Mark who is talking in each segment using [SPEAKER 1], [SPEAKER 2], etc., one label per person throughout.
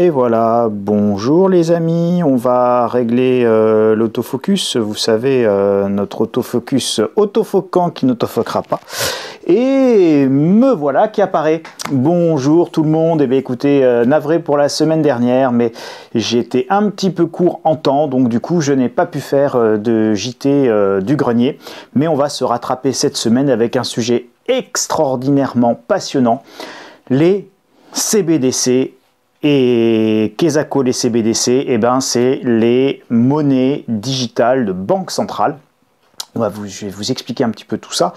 [SPEAKER 1] Et voilà, bonjour les amis, on va régler l'autofocus, vous savez, notre autofocus autofocant qui n'autofoquera pas. Et me voilà qui apparaît. Bonjour tout le monde, et bien écoutez, navré pour la semaine dernière, mais j'étais un petit peu court en temps, donc du coup je n'ai pas pu faire de JT du grenier, mais on va se rattraper cette semaine avec un sujet extraordinairement passionnant, les CBDC. Et qu'est-ce que les CBDC? Eh ben, c'est les monnaies digitales de banque centrale. Je vais vous expliquer un petit peu tout ça.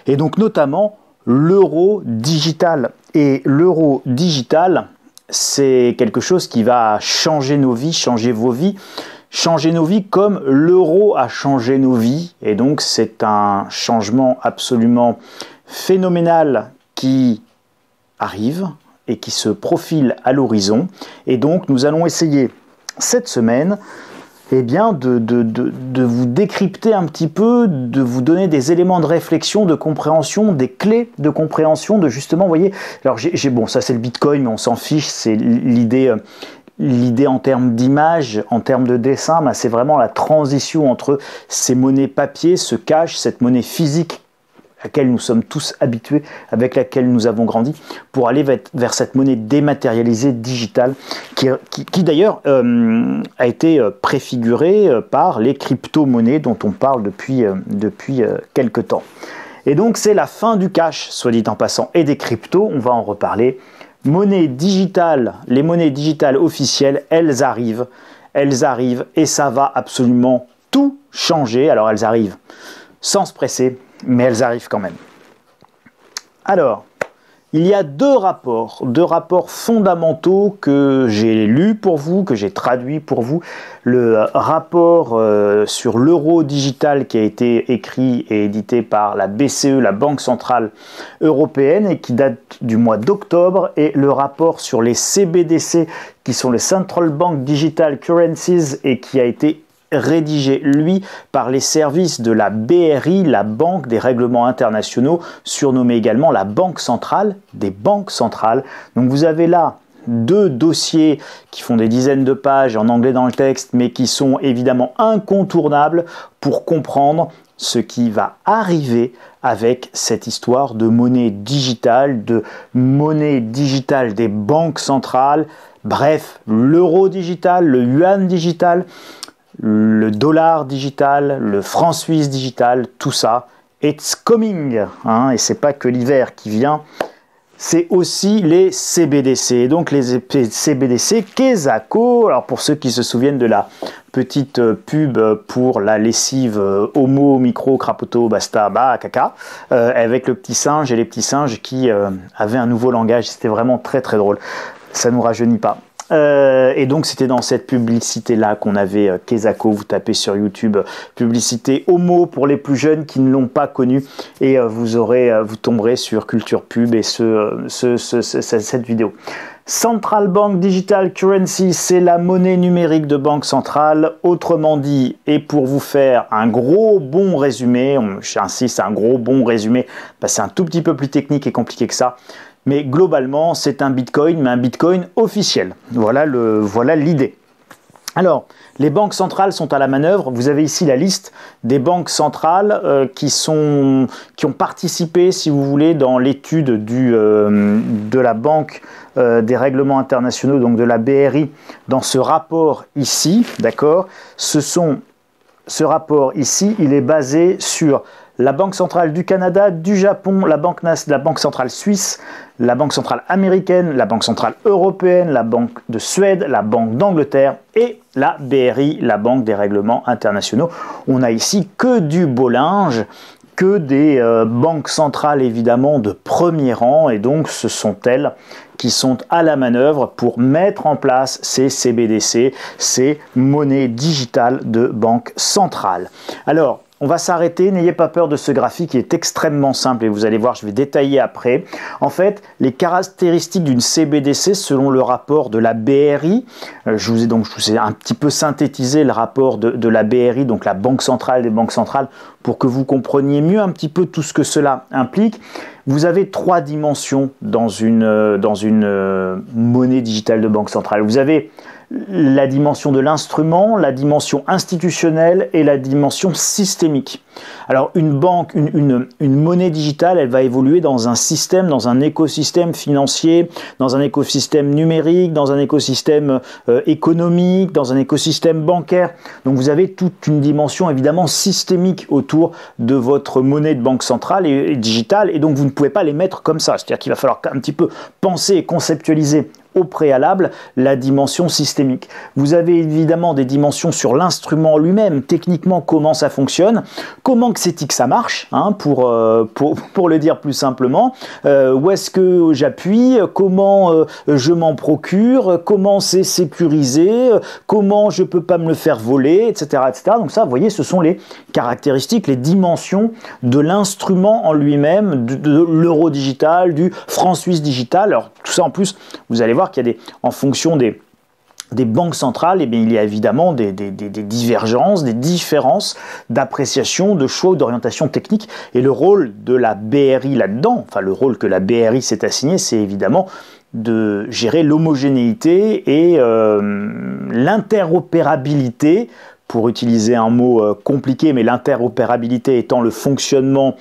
[SPEAKER 1] Et donc notamment l'euro digital. Et l'euro digital, c'est quelque chose qui va changer nos vies, changer vos vies. Changer nos vies comme l'euro a changé nos vies. Et donc c'est un changement absolument phénoménal qui arrive et qui se profile à l'horizon. Et donc nous allons essayer cette semaine de vous décrypter un petit peu, de vous donner des éléments de réflexion, de compréhension, des clés de compréhension, de justement, vous voyez, alors bon, ça c'est le Bitcoin, mais on s'en fiche, c'est l'idée en termes d'image, en termes de dessin, ben c'est vraiment la transition entre ces monnaies papier, ce cash, cette monnaie physique à laquelle nous sommes tous habitués, avec laquelle nous avons grandi, pour aller vers cette monnaie dématérialisée digitale, qui d'ailleurs a été préfigurée par les crypto-monnaies dont on parle depuis quelque temps. Et donc c'est la fin du cash, soit dit en passant, et des cryptos, on va en reparler. Monnaie digitale, les monnaies digitales officielles, elles arrivent, et ça va absolument tout changer. Alors elles arrivent sans se presser, mais elles arrivent quand même. Alors, il y a deux rapports fondamentaux que j'ai lus pour vous, que j'ai traduits pour vous. Le rapport sur l'euro digital qui a été écrit et édité par la BCE, la Banque Centrale Européenne, et qui date du mois d'octobre, et le rapport sur les CBDC, qui sont les Central Bank Digital Currencies, et qui a été rédigé, lui, par les services de la BRI, la Banque des règlements internationaux, surnommée également la Banque centrale des banques centrales. Donc vous avez là deux dossiers qui font des dizaines de pages en anglais dans le texte, mais qui sont évidemment incontournables pour comprendre ce qui va arriver avec cette histoire de monnaie digitale des banques centrales. Bref, l'euro digital, le yuan digital, le dollar digital, le franc suisse digital, tout ça, it's coming, hein, et c'est pas que l'hiver qui vient, c'est aussi les CBDC. Donc les CBDC, qu'est-ce que? Alors pour ceux qui se souviennent de la petite pub pour la lessive Homo, Micro, Crapoto, Basta, Bah, Caca, avec le petit singe et les petits singes qui avaient un nouveau langage, c'était vraiment très très drôle, ça nous rajeunit pas. Et donc c'était dans cette publicité là qu'on avait Kezako, vous tapez sur YouTube publicité Homo pour les plus jeunes qui ne l'ont pas connu, et vous tomberez sur Culture Pub et cette vidéo. Central Bank Digital Currency, c'est la monnaie numérique de banque centrale, autrement dit, et pour vous faire un gros bon résumé, j'insiste, un gros bon résumé, parce que c'est un tout petit peu plus technique et compliqué que ça. Mais globalement, c'est un Bitcoin, mais un Bitcoin officiel. Voilà l'idée. Alors, les banques centrales sont à la manœuvre. Vous avez ici la liste des banques centrales qui ont participé, si vous voulez, dans l'étude de la Banque des règlements internationaux, donc de la BRI, dans ce rapport ici, d'accord? Ce rapport ici, il est basé sur la Banque centrale du Canada, du Japon, la Banque centrale suisse, la Banque centrale américaine, la Banque centrale européenne, la Banque de Suède, la Banque d'Angleterre et la BRI, la Banque des règlements internationaux. On a ici que du beau linge, que des banques centrales évidemment de premier rang, et donc ce sont elles qui sont à la manœuvre pour mettre en place ces CBDC, ces monnaies digitales de banque centrale. Alors, on va s'arrêter, n'ayez pas peur de ce graphique qui est extrêmement simple, et vous allez voir, je vais détailler après. En fait, les caractéristiques d'une CBDC selon le rapport de la BRI, je vous ai un petit peu synthétisé le rapport de la BRI, donc la Banque centrale des banques centrales, pour que vous compreniez mieux un petit peu tout ce que cela implique. Vous avez 3 dimensions dans une monnaie digitale de banque centrale. Vous avez la dimension de l'instrument, la dimension institutionnelle et la dimension systémique. Alors une banque, une monnaie digitale, elle va évoluer dans un système, dans un écosystème financier, dans un écosystème numérique, dans un écosystème économique, dans un écosystème bancaire. Donc vous avez toute une dimension évidemment systémique autour de votre monnaie de banque centrale et digitale, et donc vous ne pouvez pas les mettre comme ça. C'est-à-dire qu'il va falloir un petit peu penser et conceptualiser au préalable la dimension systémique. Vous avez évidemment des dimensions sur l'instrument lui-même, techniquement comment ça fonctionne, comment que c'est que ça marche, hein, pour le dire plus simplement, où est-ce que j'appuie, comment je m'en procure, comment c'est sécurisé, comment je peux pas me le faire voler, etc., etc. Donc ça, vous voyez, ce sont les caractéristiques, les dimensions de l'instrument en lui-même, de l'euro digital, du franc suisse digital. Alors tout ça en plus, vous allez voir qu'il y a en fonction des banques centrales, eh bien, il y a évidemment des divergences, des différences d'appréciation, de choix ou d'orientation technique. Et le rôle de la BRI là-dedans, enfin le rôle que la BRI s'est assigné, c'est évidemment de gérer l'homogénéité et l'interopérabilité, pour utiliser un mot compliqué, mais l'interopérabilité étant le fonctionnement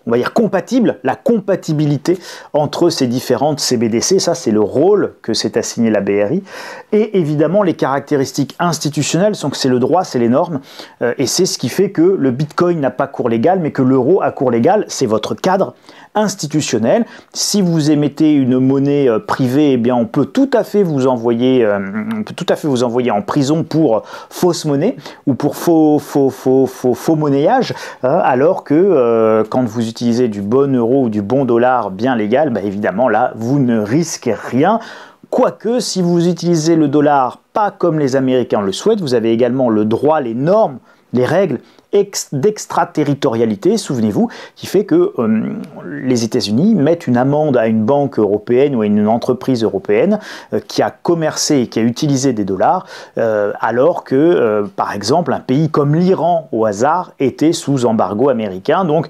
[SPEAKER 1] on va dire compatible, la compatibilité entre ces différentes CBDC, ça c'est le rôle que s'est assigné la BRI, et évidemment les caractéristiques institutionnelles sont que c'est le droit, c'est les normes, et c'est ce qui fait que le Bitcoin n'a pas cours légal, mais que l'euro a cours légal, c'est votre cadre institutionnel. Si vous émettez une monnaie privée, eh bien on peut tout à fait vous envoyer, en prison pour fausse monnaie ou pour faux monnayage, alors que quand vous utilisez du bon euro ou du bon dollar bien légal, bah évidemment là vous ne risquez rien. Quoique, si vous utilisez le dollar pas comme les Américains le souhaitent, vous avez également le droit, les normes, les règles d'extraterritorialité, souvenez-vous, qui fait que les États-Unis mettent une amende à une banque européenne ou à une entreprise européenne qui a commercé et qui a utilisé des dollars, alors que, par exemple, un pays comme l'Iran, au hasard, était sous embargo américain. Donc,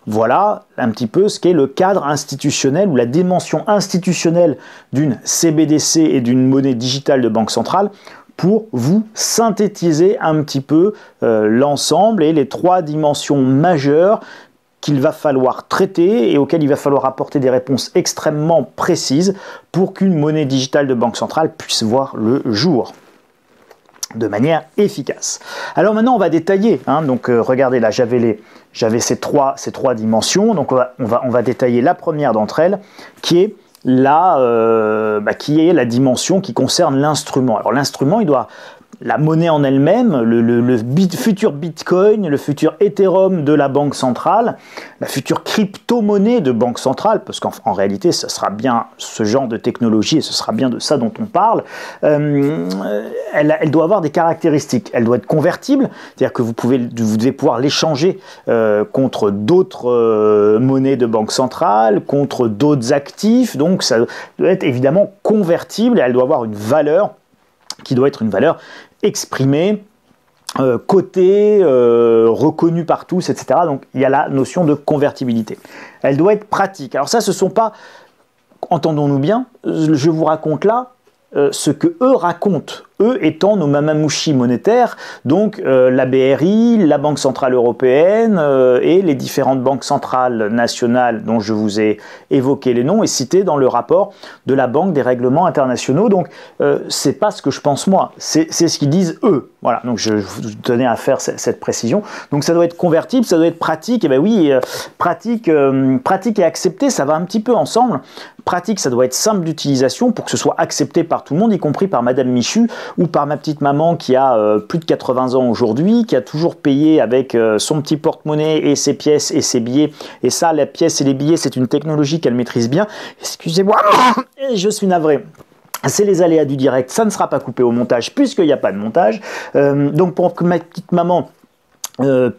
[SPEAKER 1] voilà un petit peu ce qu'est le cadre institutionnel ou la dimension institutionnelle d'une CBDC et d'une monnaie digitale de banque centrale, pour vous synthétiser un petit peu l'ensemble et les 3 dimensions majeures qu'il va falloir traiter et auxquelles il va falloir apporter des réponses extrêmement précises pour qu'une monnaie digitale de banque centrale puisse voir le jour de manière efficace. Alors maintenant on va détailler, hein, donc regardez là j'avais ces trois dimensions, donc on va détailler la première d'entre elles qui est qui est la dimension qui concerne l'instrument. Alors l'instrument, la monnaie en elle-même, le futur Bitcoin, le futur Ethereum de la banque centrale, la future crypto-monnaie de banque centrale, parce qu'en réalité, ce sera bien ce genre de technologie et ce sera bien de ça dont on parle, elle doit avoir des caractéristiques. Elle doit être convertible, c'est-à-dire que vous devez pouvoir l'échanger contre d'autres monnaies de banque centrale, contre d'autres actifs, donc ça doit être évidemment convertible et elle doit avoir une valeur qui doit être une valeur exprimée, cotée, reconnue par tous, etc. Donc il y a la notion de convertibilité. Elle doit être pratique. Alors ça, ce ne sont pas, entendons-nous bien, je vous raconte là ce que eux racontent, eux étant nos mamamouchis monétaires, donc la BRI, la Banque Centrale Européenne et les différentes banques centrales nationales dont je vous ai évoqué les noms et cités dans le rapport de la Banque des règlements internationaux. Donc c'est pas ce que je pense moi, c'est ce qu'ils disent eux. Voilà, donc je vous tenais à faire cette précision. Donc ça doit être convertible, ça doit être pratique. Et ben oui, pratique et accepté, ça va un petit peu ensemble. Pratique, ça doit être simple d'utilisation pour que ce soit accepté par tout le monde, y compris par Madame Michu ou par ma petite maman qui a plus de 80 ans aujourd'hui, qui a toujours payé avec son petit porte-monnaie et ses pièces et ses billets. Et ça, les pièces et les billets, c'est une technologie qu'elle maîtrise bien. Excusez-moi, je suis navré. C'est les aléas du direct, ça ne sera pas coupé au montage puisqu'il n'y a pas de montage. Donc pour que ma petite maman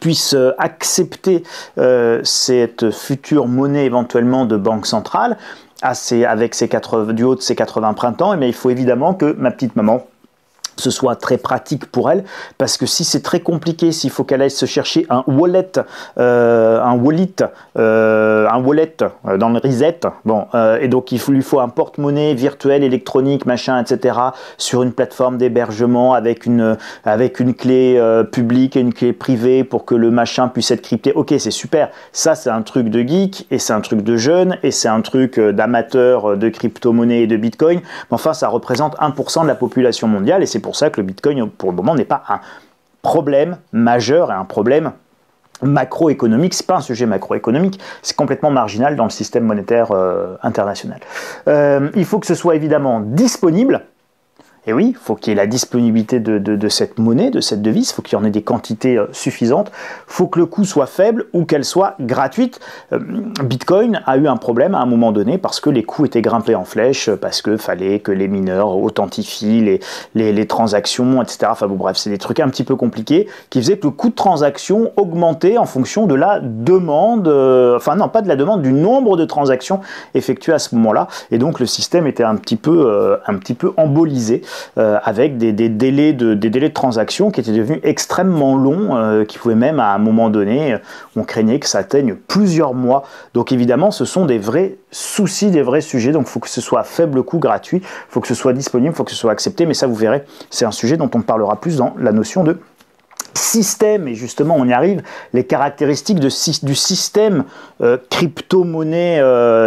[SPEAKER 1] puisse accepter cette future monnaie éventuellement de banque centrale, avec du haut de ses 80 printemps, mais il faut évidemment que ma petite maman ce soit très pratique pour elle, parce que si c'est très compliqué, s'il faut qu'elle aille se chercher un wallet dans le reset, bon, et donc lui faut un porte-monnaie virtuel, électronique, machin, etc., sur une plateforme d'hébergement avec une clé publique et une clé privée pour que le machin puisse être crypté. Ok, c'est super, ça c'est un truc de geek, et c'est un truc de jeune, et c'est un truc d'amateur de crypto-monnaie et de bitcoin, mais enfin ça représente 1% de la population mondiale, et c'est pour ça que le Bitcoin, pour le moment, n'est pas un problème majeur et un problème macroéconomique. C'est pas un sujet macroéconomique, c'est complètement marginal dans le système monétaire international. Il faut que ce soit évidemment disponible. Et oui, il faut qu'il y ait la disponibilité de cette monnaie, de cette devise, il faut qu'il y en ait des quantités suffisantes, il faut que le coût soit faible ou qu'elle soit gratuite. Bitcoin a eu un problème à un moment donné parce que les coûts étaient grimpés en flèche, parce qu'il fallait que les mineurs authentifient les transactions, etc. Enfin bon, bref, c'est des trucs un petit peu compliqués qui faisaient que le coût de transaction augmentait en fonction de la demande, enfin non, pas de la demande, du nombre de transactions effectuées à ce moment-là. Et donc le système était un petit peu embolisé. Avec des délais de transaction qui étaient devenus extrêmement longs, qui pouvaient même à un moment donné, on craignait que ça atteigne plusieurs mois. Donc évidemment, ce sont des vrais soucis, des vrais sujets. Donc il faut que ce soit à faible coût, gratuit, il faut que ce soit disponible, il faut que ce soit accepté. Mais ça, vous verrez, c'est un sujet dont on parlera plus dans la notion de système, et justement on y arrive, les caractéristiques du système crypto-monnaie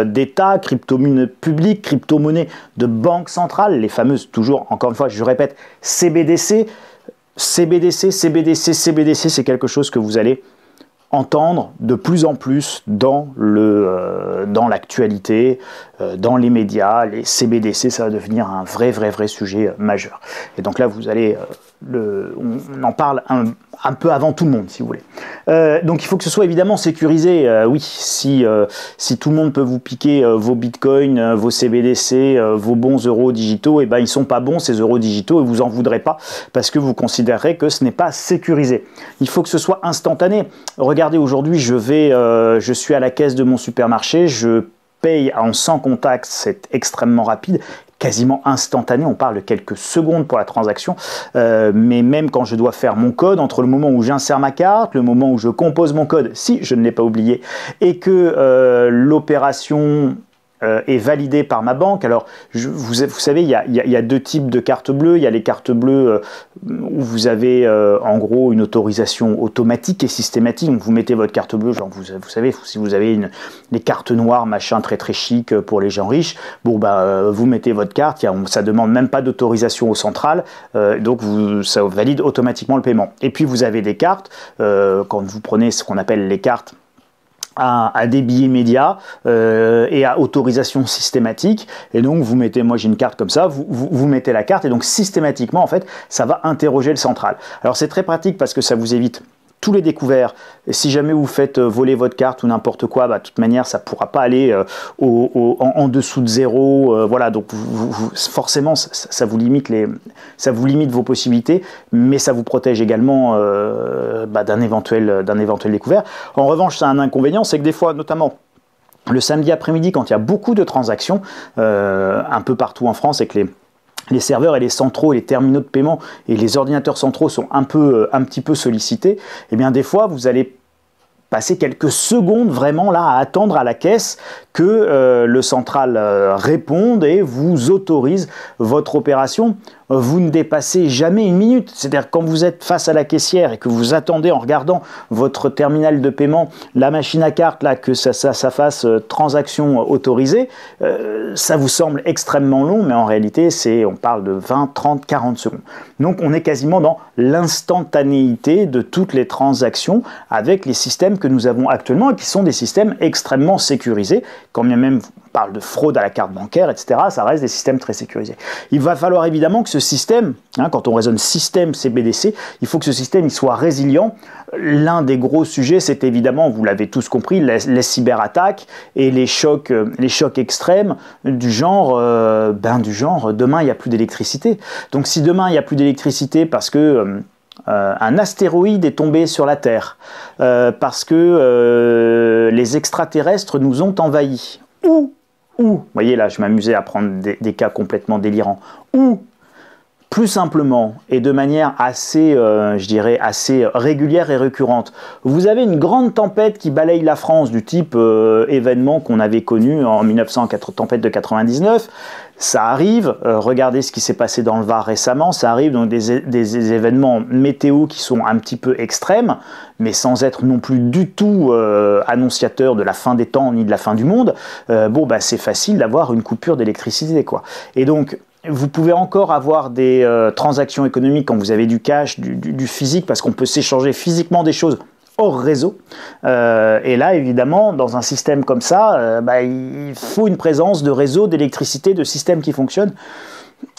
[SPEAKER 1] d'État, crypto-monnaie publique, crypto-monnaie de banque centrale, les fameuses, toujours, encore une fois, je répète, CBDC, CBDC, CBDC, CBDC, c'est quelque chose que vous allez entendre de plus en plus dans l'actualité, dans les médias. Les CBDC, ça va devenir un vrai sujet majeur. Et donc là, vous allez, on en parle un peu avant tout le monde, si vous voulez. Donc il faut que ce soit évidemment sécurisé. Oui, si tout le monde peut vous piquer vos bitcoins, vos CBDC, vos bons euros digitaux, et ben ils sont pas bons ces euros digitaux, et vous en voudrez pas parce que vous considérez que ce n'est pas sécurisé. Il faut que ce soit instantané. Regardez, aujourd'hui, je suis à la caisse de mon supermarché, je paye en sans contact, c'est extrêmement rapide, quasiment instantané, on parle de quelques secondes pour la transaction, mais même quand je dois faire mon code, entre le moment où j'insère ma carte, le moment où je compose mon code, si je ne l'ai pas oublié, et que l'opération est validée par ma banque. Alors, vous savez, il y a deux types de cartes bleues. Il y a les cartes bleues où vous avez en gros une autorisation automatique et systématique. Donc, vous mettez votre carte bleue, genre vous savez, si vous avez les cartes noires, machin très chic pour les gens riches, bon vous mettez votre carte, ça demande même pas d'autorisation au central, donc ça valide automatiquement le paiement. Et puis vous avez des cartes, quand vous prenez ce qu'on appelle les cartes à débit immédiat et à autorisation systématique, et donc vous mettez, moi j'ai une carte comme ça, vous mettez la carte, et donc systématiquement en fait ça va interroger le central. Alors c'est très pratique parce que ça vous évite tous les découverts, et si jamais vous faites voler votre carte ou n'importe quoi, de toute manière ça ne pourra pas aller en dessous de zéro, voilà, donc forcément ça vous limite vos possibilités, mais ça vous protège également d'un éventuel découvert. En revanche, ça a un inconvénient, c'est que des fois, notamment le samedi après-midi, quand il y a beaucoup de transactions un peu partout en France, et que les serveurs et les centraux et les terminaux de paiement et les ordinateurs centraux sont un petit peu sollicités, et bien des fois vous allez passer quelques secondes vraiment là à attendre à la caisse que le central réponde et vous autorise votre opération. Vous ne dépassez jamais une minute. C'est-à-dire quand vous êtes face à la caissière et que vous attendez en regardant votre terminal de paiement, la machine à carte, là, que ça fasse transaction autorisée, ça vous semble extrêmement long, mais en réalité, on parle de 20, 30, 40 secondes. Donc on est quasiment dans l'instantanéité de toutes les transactions avec les systèmes que nous avons actuellement et qui sont des systèmes extrêmement sécurisés. Quand bien même on parle de fraude à la carte bancaire, etc., ça reste des systèmes très sécurisés. Il va falloir évidemment que ce système, quand on raisonne système CBDC, il faut que ce système il soit résilient. L'un des gros sujets, c'est évidemment, vous l'avez tous compris, les cyberattaques et les chocs extrêmes du genre, demain il n'y a plus d'électricité. Donc si demain il n'y a plus d'électricité parce que un astéroïde est tombé sur la Terre, parce que les extraterrestres nous ont envahis, ou, vous voyez là, je m'amusais à prendre des cas complètement délirants, ou plus simplement et de manière assez, je dirais, assez régulière et récurrente, vous avez une grande tempête qui balaye la France du type événement qu'on avait connu en 1904, tempête de 99. Ça arrive, regardez ce qui s'est passé dans le Var récemment, ça arrive, donc des événements météo qui sont un petit peu extrêmes, mais sans être non plus du tout annonciateurs de la fin des temps ni de la fin du monde. C'est facile d'avoir une coupure d'électricité, quoi. Et donc, vous pouvez encore avoir des transactions économiques quand vous avez du cash, du physique, parce qu'on peut s'échanger physiquement des choses hors réseau. Et là, évidemment, dans un système comme ça, il faut une présence de réseau, d'électricité, de systèmes qui fonctionnent.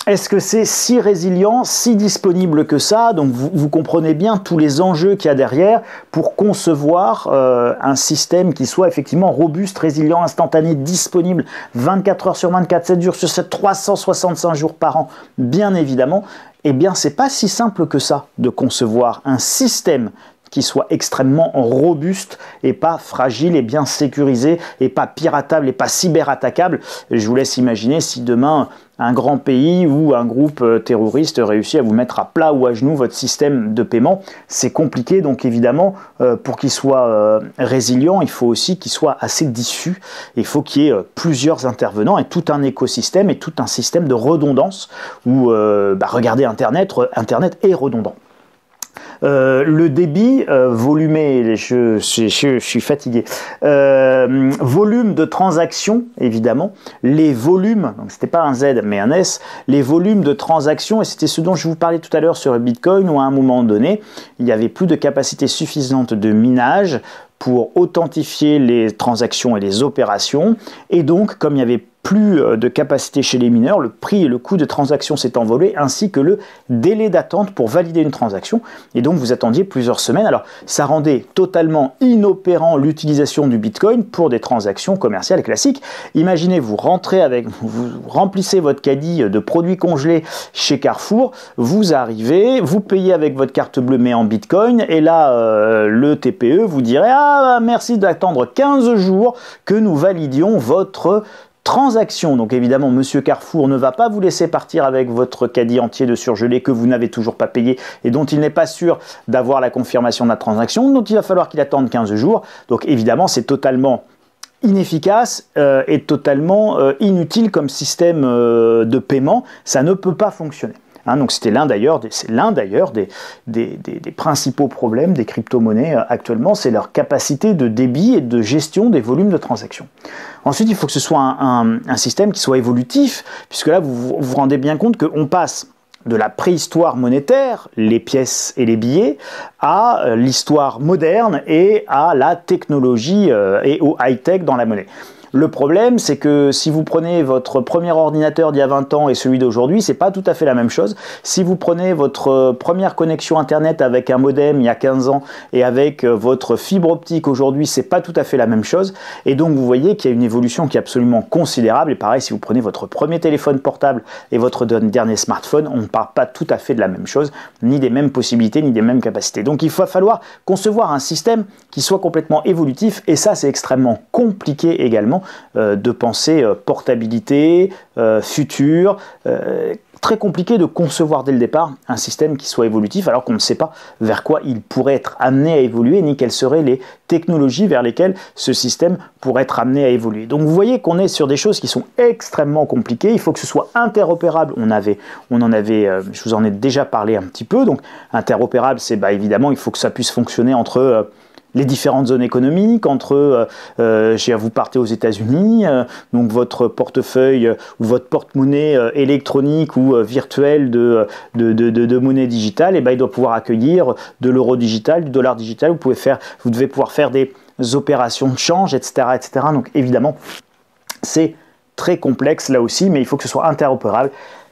[SPEAKER 1] Est-ce que c'est si résilient, si disponible que ça? Donc vous comprenez bien tous les enjeux qu'il y a derrière pour concevoir un système qui soit effectivement robuste, résilient, instantané, disponible 24 heures sur 24, 7 jours sur 7, 365 jours par an, bien évidemment. Eh bien, c'est pas si simple que ça de concevoir un système qui soit extrêmement robuste et pas fragile et bien sécurisé et pas piratable et pas cyberattaquable. Je vous laisse imaginer si demain un grand pays ou un groupe terroriste réussit à vous mettre à plat ou à genoux votre système de paiement. C'est compliqué, donc évidemment, pour qu'il soit résilient, il faut aussi qu'il soit assez diffus. Il faut qu'il y ait plusieurs intervenants et tout un écosystème et tout un système de redondance où, regardez Internet est redondant. Le débit volumé, je suis fatigué, volume de transactions, évidemment, les volumes, donc c'était pas un Z mais un S, les volumes de transactions, et c'était ce dont je vous parlais tout à l'heure sur le Bitcoin, où à un moment donné, il n'y avait plus de capacité suffisante de minage pour authentifier les transactions et les opérations, et donc comme il y avait plus de capacité chez les mineurs, le prix et le coût de transaction s'est envolé, ainsi que le délai d'attente pour valider une transaction, et donc vous attendiez plusieurs semaines. Alors ça rendait totalement inopérant l'utilisation du Bitcoin pour des transactions commerciales classiques. Imaginez, vous remplissez votre caddie de produits congelés chez Carrefour, vous arrivez, vous payez avec votre carte bleue mais en Bitcoin, et là le TPE vous dirait « Ah, merci d'attendre 15 jours que nous validions votre transaction ». Donc évidemment, Monsieur Carrefour ne va pas vous laisser partir avec votre caddie entier de surgelé que vous n'avez toujours pas payé et dont il n'est pas sûr d'avoir la confirmation de la transaction, dont il va falloir qu'il attende 15 jours. Donc évidemment, c'est totalement inefficace et totalement inutile comme système de paiement. Ça ne peut pas fonctionner. Donc c'est l'un d'ailleurs des principaux problèmes des crypto-monnaies actuellement, c'est leur capacité de débit et de gestion des volumes de transactions. Ensuite, il faut que ce soit un système qui soit évolutif, puisque là, vous vous rendez bien compte qu'on passe de la préhistoire monétaire, les pièces et les billets, à l'histoire moderne et à la technologie et au high-tech dans la monnaie. Le problème, c'est que si vous prenez votre premier ordinateur d'il y a 20 ans et celui d'aujourd'hui, c'est pas tout à fait la même chose. Si vous prenez votre première connexion Internet avec un modem il y a 15 ans et avec votre fibre optique aujourd'hui, c'est pas tout à fait la même chose. Et donc, vous voyez qu'il y a une évolution qui est absolument considérable. Et pareil, si vous prenez votre premier téléphone portable et votre dernier smartphone, on ne parle pas tout à fait de la même chose, ni des mêmes possibilités, ni des mêmes capacités. Donc, il va falloir concevoir un système qui soit complètement évolutif. Et ça, c'est extrêmement compliqué également. De penser portabilité, futur, très compliqué de concevoir dès le départ un système qui soit évolutif alors qu'on ne sait pas vers quoi il pourrait être amené à évoluer ni quelles seraient les technologies vers lesquelles ce système pourrait être amené à évoluer. Donc vous voyez qu'on est sur des choses qui sont extrêmement compliquées, il faut que ce soit interopérable, je vous en ai déjà parlé un petit peu, donc interopérable c'est évidemment il faut que ça puisse fonctionner entre les différentes zones économiques, entre vous partez aux États-Unis, donc votre portefeuille ou votre porte-monnaie électronique ou virtuelle de monnaie digitale, il doit pouvoir accueillir de l'euro digital, du dollar digital, vous devez pouvoir faire des opérations de change, etc., etc. Donc évidemment, c'est très complexe là aussi, mais il faut que ce soit interopérable,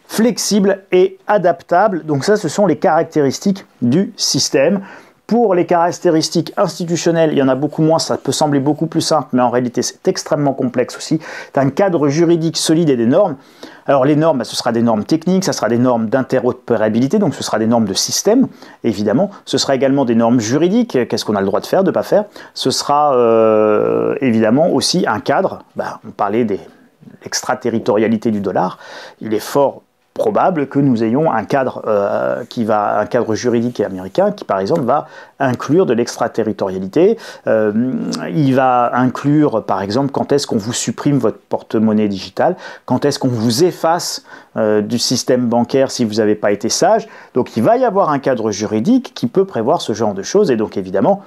[SPEAKER 1] flexible et adaptable. Donc ça, ce sont les caractéristiques du système. Pour les caractéristiques institutionnelles, il y en a beaucoup moins, ça peut sembler beaucoup plus simple, mais en réalité c'est extrêmement complexe aussi. C'est un cadre juridique solide et des normes. Alors les normes, ce sera des normes techniques, ça sera des normes d'interopérabilité, donc ce sera des normes de système, évidemment. Ce sera également des normes juridiques, qu'est-ce qu'on a le droit de faire, de ne pas faire. Ce sera évidemment aussi un cadre, on parlait de l'extraterritorialité du dollar, il est fort probable que nous ayons un cadre un cadre juridique américain qui, par exemple, va inclure de l'extraterritorialité. Il va inclure, par exemple, quand est-ce qu'on vous supprime votre porte-monnaie digitale, quand est-ce qu'on vous efface du système bancaire si vous n'avez pas été sage. Donc il va y avoir un cadre juridique qui peut prévoir ce genre de choses, et donc évidemment,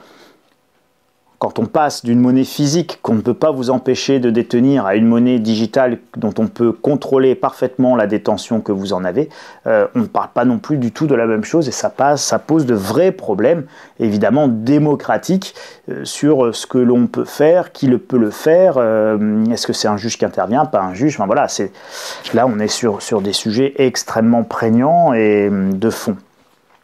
[SPEAKER 1] quand on passe d'une monnaie physique qu'on ne peut pas vous empêcher de détenir à une monnaie digitale dont on peut contrôler parfaitement la détention que vous en avez, on ne parle pas non plus du tout de la même chose, et ça pose de vrais problèmes, évidemment démocratiques, sur ce que l'on peut faire, qui peut le faire, est-ce que c'est un juge qui intervient, pas un juge, enfin voilà, là on est sur des sujets extrêmement prégnants et de fond.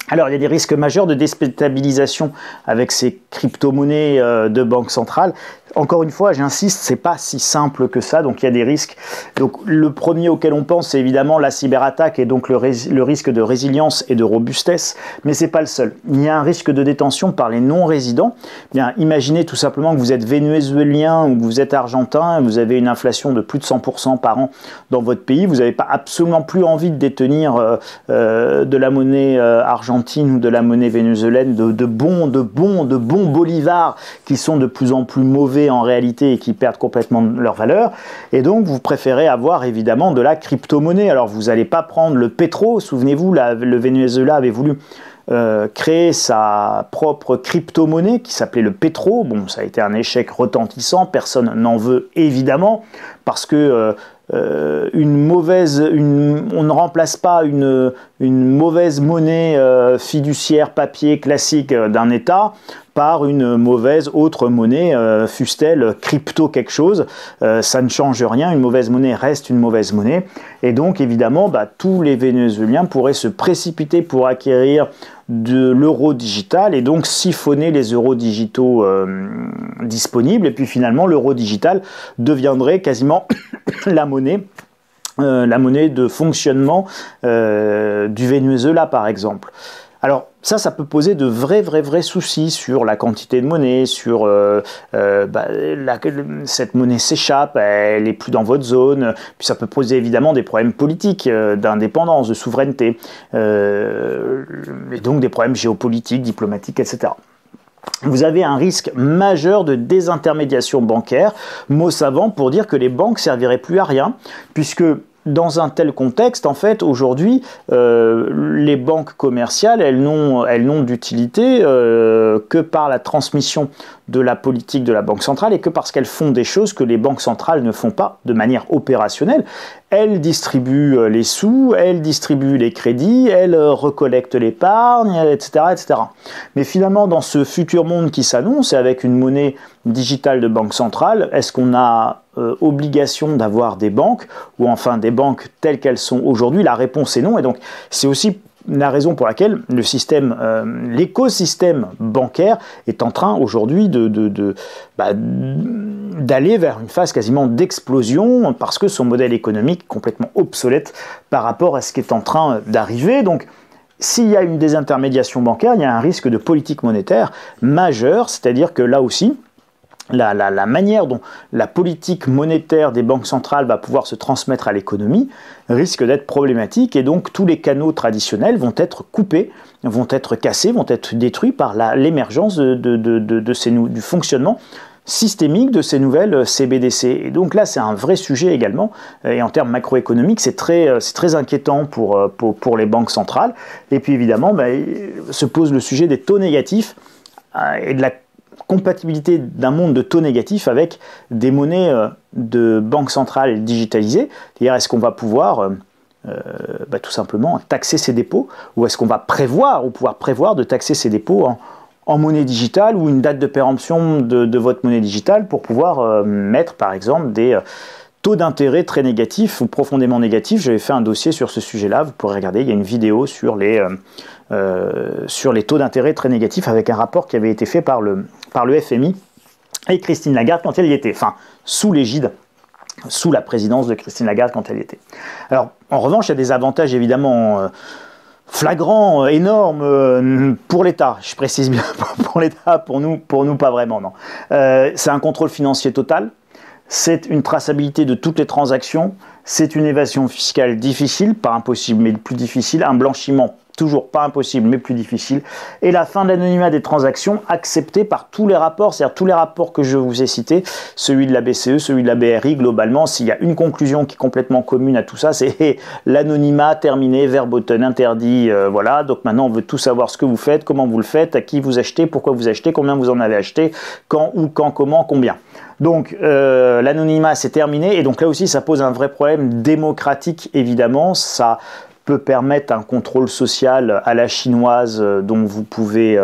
[SPEAKER 1] Alors, il y a des risques majeurs de déstabilisation avec ces crypto-monnaies de banque centrale. Encore une fois, j'insiste, c'est pas si simple que ça, donc il y a des risques. Donc le premier auquel on pense, c'est évidemment la cyberattaque et donc le risque de résilience et de robustesse, mais c'est pas le seul. Il y a un risque de détention par les non-résidents. Bien, imaginez tout simplement que vous êtes vénézuélien ou que vous êtes argentin, vous avez une inflation de plus de 100% par an dans votre pays, vous n'avez pas absolument plus envie de détenir de la monnaie argentine ou de la monnaie vénézuélienne, de bons bolivars qui sont de plus en plus mauvais en réalité et qui perdent complètement leur valeur, et donc vous préférez avoir évidemment de la crypto-monnaie. Alors vous n'allez pas prendre le pétro, souvenez-vous, le Venezuela avait voulu créer sa propre crypto-monnaie qui s'appelait le pétro. Bon, ça a été un échec retentissant, personne n'en veut évidemment, parce que on ne remplace pas une mauvaise monnaie fiduciaire papier classique d'un État par une mauvaise autre monnaie, fût-elle crypto quelque chose, ça ne change rien, une mauvaise monnaie reste une mauvaise monnaie, et donc évidemment tous les Vénézuéliens pourraient se précipiter pour acquérir de l'euro digital et donc siphonner les euros digitaux disponibles, et puis finalement l'euro digital deviendrait quasiment la monnaie de fonctionnement du Venezuela par exemple. Alors ça peut poser de vrais soucis sur la quantité de monnaie, sur cette monnaie s'échappe, elle n'est plus dans votre zone, puis ça peut poser évidemment des problèmes politiques, d'indépendance, de souveraineté, et donc des problèmes géopolitiques, diplomatiques, etc. Vous avez un risque majeur de désintermédiation bancaire, mot savant pour dire que les banques serviraient plus à rien, puisque dans un tel contexte, en fait, aujourd'hui, les banques commerciales, elles n'ont d'utilité que par la transmission de la politique de la Banque centrale et que parce qu'elles font des choses que les banques centrales ne font pas de manière opérationnelle. Elles distribuent les sous, elles distribuent les crédits, elles recollectent l'épargne, etc., etc. Mais finalement, dans ce futur monde qui s'annonce, et avec une monnaie digitale de banque centrale, est-ce qu'on a obligation d'avoir des banques, ou enfin des banques telles qu'elles sont aujourd'hui? La réponse est non, et donc c'est aussi la raison pour laquelle l'écosystème bancaire est en train aujourd'hui d'aller vers une phase quasiment d'explosion, parce que son modèle économique est complètement obsolète par rapport à ce qui est en train d'arriver. Donc s'il y a une désintermédiation bancaire, il y a un risque de politique monétaire majeur, c'est-à-dire que là aussi, la manière dont la politique monétaire des banques centrales va pouvoir se transmettre à l'économie risque d'être problématique, et donc tous les canaux traditionnels vont être coupés, vont être cassés, vont être détruits par l'émergence du fonctionnement systémique de ces nouvelles CBDC. Et donc là, c'est un vrai sujet également, et en termes macroéconomiques, c'est très inquiétant pour les banques centrales. Et puis évidemment, se pose le sujet des taux négatifs et de la compatibilité d'un monde de taux négatifs avec des monnaies de banque centrale digitalisées. C'est-à-dire, est-ce qu'on va pouvoir tout simplement taxer ces dépôts, ou est-ce qu'on va pouvoir prévoir de taxer ces dépôts en monnaie digitale, ou une date de péremption de votre monnaie digitale pour pouvoir mettre par exemple des taux d'intérêt très négatifs ou profondément négatifs. J'avais fait un dossier sur ce sujet-là, vous pourrez regarder, il y a une vidéo sur les taux d'intérêt très négatifs avec un rapport qui avait été fait par le FMI et Christine Lagarde quand elle y était, enfin sous la présidence de Christine Lagarde quand elle y était. Alors en revanche, il y a des avantages évidemment flagrants, énormes pour l'État, je précise bien, pour l'État, pour nous pas vraiment, non. C'est un contrôle financier total. C'est une traçabilité de toutes les transactions, C'est une évasion fiscale difficile, pas impossible, mais plus difficile. Un blanchiment toujours pas impossible, mais plus difficile. Et la fin de l'anonymat des transactions acceptée par tous les rapports, c'est-à-dire tous les rapports que je vous ai cités, celui de la BCE, celui de la BRI, globalement, s'il y a une conclusion qui est complètement commune à tout ça, c'est l'anonymat terminé, verboten interdit, voilà. Donc maintenant, on veut tout savoir ce que vous faites, comment vous le faites, à qui vous achetez, pourquoi vous achetez, combien vous en avez acheté, quand, où, quand, comment, combien. Donc l'anonymat, c'est terminé, et donc là aussi, ça pose un vrai problème démocratique, évidemment, ça peut permettre un contrôle social à la chinoise dont vous pouvez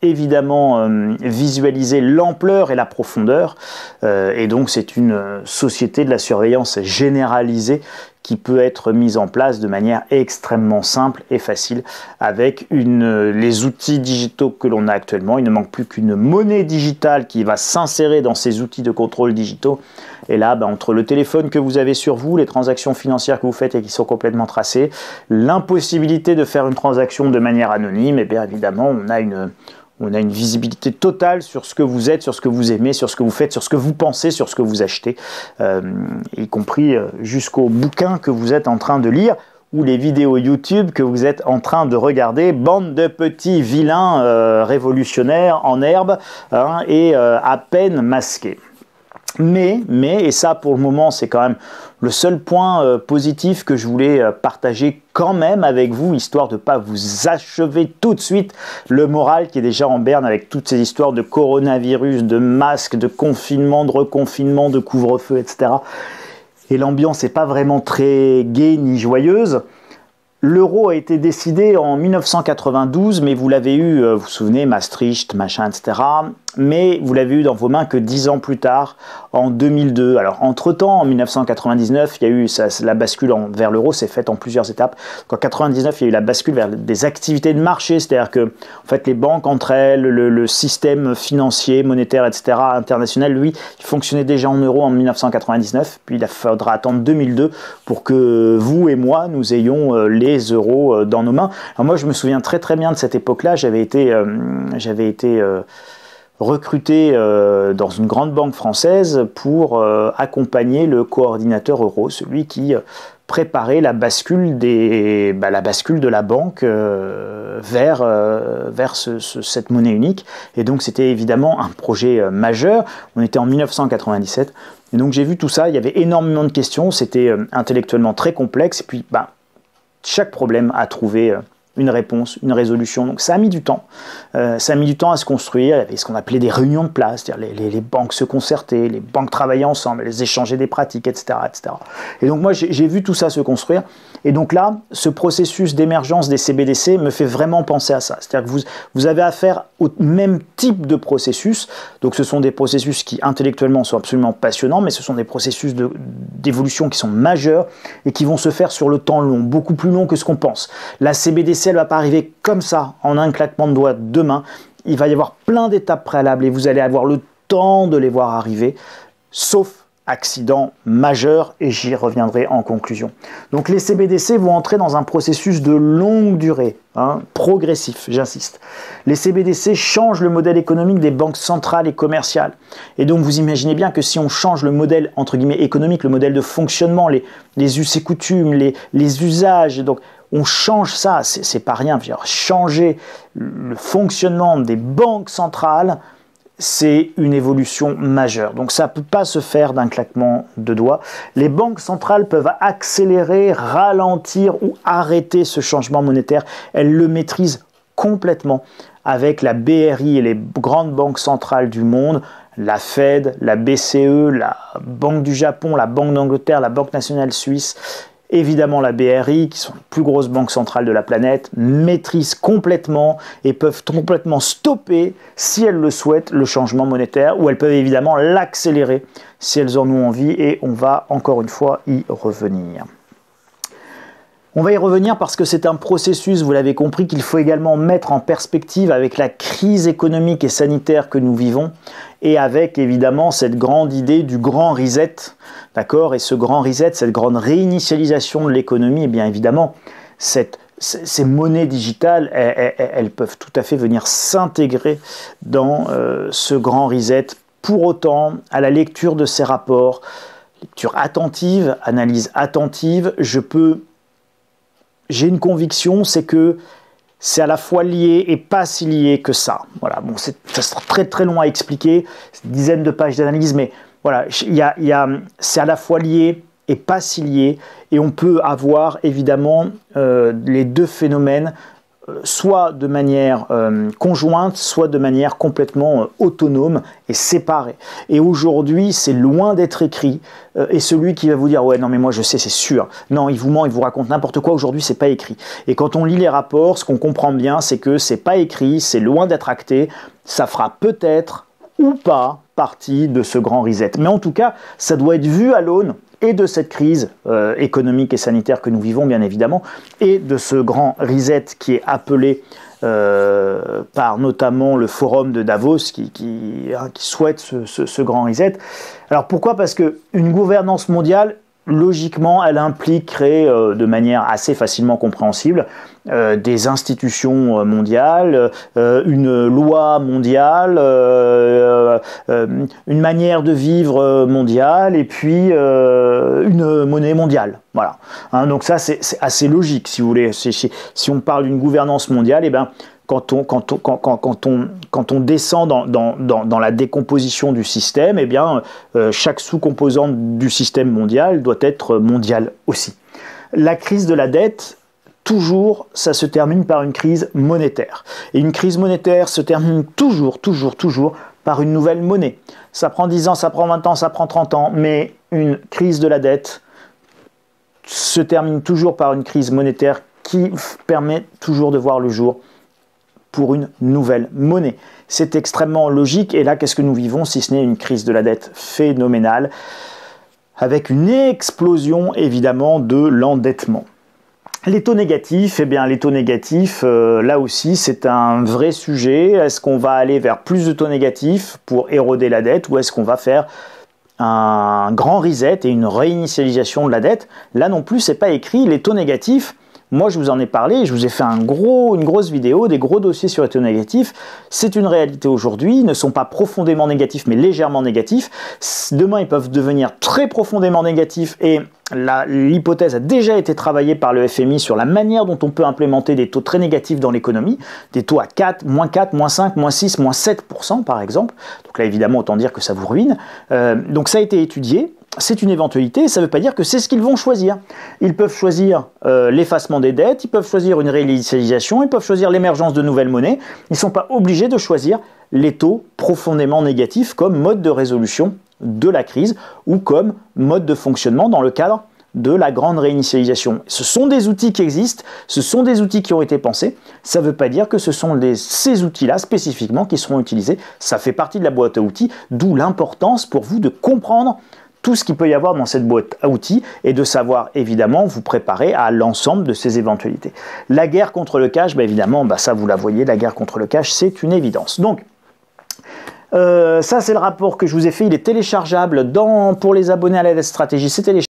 [SPEAKER 1] évidemment visualiser l'ampleur et la profondeur. Et donc c'est une société de la surveillance généralisée qui peut être mise en place de manière extrêmement simple et facile avec les outils digitaux que l'on a actuellement. Il ne manque plus qu'une monnaie digitale qui va s'insérer dans ces outils de contrôle digitaux. Et là, entre le téléphone que vous avez sur vous, les transactions financières que vous faites et qui sont complètement tracées, l'impossibilité de faire une transaction de manière anonyme, et bien évidemment, on a une visibilité totale sur ce que vous êtes, sur ce que vous aimez, sur ce que vous faites, sur ce que vous pensez, sur ce que vous achetez, y compris jusqu'aux bouquins que vous êtes en train de lire ou les vidéos YouTube que vous êtes en train de regarder, bande de petits vilains révolutionnaires en herbe et à peine masqués. Mais, et ça pour le moment c'est quand même le seul point positif que je voulais partager quand même avec vous, histoire de ne pas vous achever tout de suite le moral qui est déjà en berne avec toutes ces histoires de coronavirus, de masques, de confinement, de reconfinement, de couvre-feu, etc. Et l'ambiance n'est pas vraiment très gaie ni joyeuse. L'euro a été décidé en 1992, mais vous l'avez eu, vous vous souvenez, Maastricht, machin, etc. Mais vous l'avez eu dans vos mains que 10 ans plus tard, en 2002. Alors, entre-temps, en 1999, il y a eu la bascule vers l'euro, c'est faite en plusieurs étapes. Donc, en 1999, il y a eu la bascule vers des activités de marché, c'est-à-dire que, en fait, les banques entre elles, le système financier, monétaire, etc., international, lui, il fonctionnait déjà en euros en 1999. Puis, il faudra attendre 2002 pour que vous et moi, nous ayons les euros dans nos mains. Alors, moi, je me souviens très très bien de cette époque-là. J'avais été recruté dans une grande banque française pour accompagner le coordinateur euro, celui qui préparait la bascule de la banque vers cette monnaie unique. Et donc c'était évidemment un projet majeur. On était en 1997. Et donc j'ai vu tout ça, il y avait énormément de questions, c'était intellectuellement très complexe. Et puis chaque problème a trouvé une réponse, une résolution. Donc ça a mis du temps. Ça a mis du temps à se construire. Il y avait ce qu'on appelait des réunions de place, c'est-à-dire les banques se concertaient, les banques travaillaient ensemble, elles échangeaient des pratiques, etc., etc. Et donc moi, j'ai vu tout ça se construire. Et donc là, ce processus d'émergence des CBDC me fait vraiment penser à ça. C'est-à-dire que vous avez affaire au même type de processus. Donc ce sont des processus qui intellectuellement sont absolument passionnants, mais ce sont des processus d'évolution qui sont majeurs et qui vont se faire sur le temps long, beaucoup plus long que ce qu'on pense. La CBDC, elle ne va pas arriver comme ça, en un claquement de doigts demain. Il va y avoir plein d'étapes préalables et vous allez avoir le temps de les voir arriver, sauf accident majeur, et j'y reviendrai en conclusion. Donc les CBDC vont entrer dans un processus de longue durée, progressif, j'insiste. Les CBDC changent le modèle économique des banques centrales et commerciales. Et donc vous imaginez bien que si on change le modèle, entre guillemets, économique, le modèle de fonctionnement, les us et coutumes, les usages, donc on change ça, c'est pas rien. Changer le fonctionnement des banques centrales, c'est une évolution majeure. Donc ça ne peut pas se faire d'un claquement de doigts. Les banques centrales peuvent accélérer, ralentir ou arrêter ce changement monétaire. Elles le maîtrisent complètement avec la BRI et les grandes banques centrales du monde, la Fed, la BCE, la Banque du Japon, la Banque d'Angleterre, la Banque nationale suisse. Évidemment, la BRI, qui sont les plus grosses banques centrales de la planète, maîtrisent complètement et peuvent complètement stopper, si elles le souhaitent, le changement monétaire, ou elles peuvent évidemment l'accélérer si elles en ont envie, et on va encore une fois y revenir. On va y revenir parce que c'est un processus, vous l'avez compris, qu'il faut également mettre en perspective avec la crise économique et sanitaire que nous vivons et avec évidemment cette grande idée du grand reset, d'accord? Et ce grand reset, cette grande réinitialisation de l'économie, et bien évidemment, ces monnaies digitales, elles peuvent tout à fait venir s'intégrer dans ce grand reset. Pour autant, à la lecture de ces rapports, lecture attentive, analyse attentive, j'ai une conviction, c'est que c'est à la fois lié et pas si lié que ça. Voilà, bon, ça sera très très long à expliquer, dizaines de pages d'analyse, mais voilà, c'est à la fois lié et pas si lié, et on peut avoir évidemment les deux phénomènes soit de manière conjointe, soit de manière complètement autonome et séparée. Et aujourd'hui, c'est loin d'être écrit. Et celui qui va vous dire « Ouais, non, mais moi, je sais, c'est sûr. » Non, il vous ment, il vous raconte n'importe quoi. Aujourd'hui, c'est pas écrit. Et quand on lit les rapports, ce qu'on comprend bien, c'est que c'est pas écrit, c'est loin d'être acté. Ça fera peut-être ou pas partie de ce grand reset. Mais en tout cas, ça doit être vu à l'aune et de cette crise économique et sanitaire que nous vivons, bien évidemment, et de ce grand reset qui est appelé par notamment le forum de Davos qui souhaite ce grand reset. Alors pourquoi? Parce qu'une gouvernance mondiale, logiquement, elle implique créer de manière assez facilement compréhensible des institutions mondiales, une loi mondiale, une manière de vivre mondiale et puis une monnaie mondiale. Voilà. Hein, donc ça, c'est assez logique, si vous voulez. Si on parle d'une gouvernance mondiale, eh ben, quand on descend dans la décomposition du système, eh bien, chaque sous-composante du système mondial doit être mondiale aussi. La crise de la dette, toujours, ça se termine par une crise monétaire. Et une crise monétaire se termine toujours par une nouvelle monnaie. Ça prend 10 ans, ça prend 20 ans, ça prend 30 ans, mais une crise de la dette se termine toujours par une crise monétaire qui permet toujours de voir le jour pour une nouvelle monnaie. C'est extrêmement logique, et là, qu'est-ce que nous vivons si ce n'est une crise de la dette phénoménale, avec une explosion, évidemment, de l'endettement. Les taux négatifs, eh bien, les taux négatifs, là aussi, c'est un vrai sujet. Est-ce qu'on va aller vers plus de taux négatifs pour éroder la dette, ou est-ce qu'on va faire un grand reset et une réinitialisation de la dette? Là non plus, c'est pas écrit. Les taux négatifs, moi, je vous en ai parlé, je vous ai fait une grosse vidéo, des gros dossiers sur les taux négatifs. C'est une réalité aujourd'hui, ils ne sont pas profondément négatifs, mais légèrement négatifs. Demain, ils peuvent devenir très profondément négatifs, et l'hypothèse a déjà été travaillée par le FMI sur la manière dont on peut implémenter des taux très négatifs dans l'économie, des taux à 4, moins 4, moins 5, moins 6, moins 7% par exemple. Donc là, évidemment, autant dire que ça vous ruine. Donc ça a été étudié. C'est une éventualité, ça ne veut pas dire que c'est ce qu'ils vont choisir. Ils peuvent choisir l'effacement des dettes, ils peuvent choisir une réinitialisation, ils peuvent choisir l'émergence de nouvelles monnaies. Ils ne sont pas obligés de choisir les taux profondément négatifs comme mode de résolution de la crise ou comme mode de fonctionnement dans le cadre de la grande réinitialisation. Ce sont des outils qui existent, ce sont des outils qui ont été pensés. Ça ne veut pas dire que ce sont ces outils-là spécifiquement qui seront utilisés. Ça fait partie de la boîte à outils, d'où l'importance pour vous de comprendre tout ce qu'il peut y avoir dans cette boîte à outils et de savoir évidemment vous préparer à l'ensemble de ces éventualités. La guerre contre le cash, évidemment, ça vous la voyez, la guerre contre le cash, c'est une évidence. Donc, ça c'est le rapport que je vous ai fait, il est téléchargeable pour les abonnés à la stratégie, c'est téléchargeable.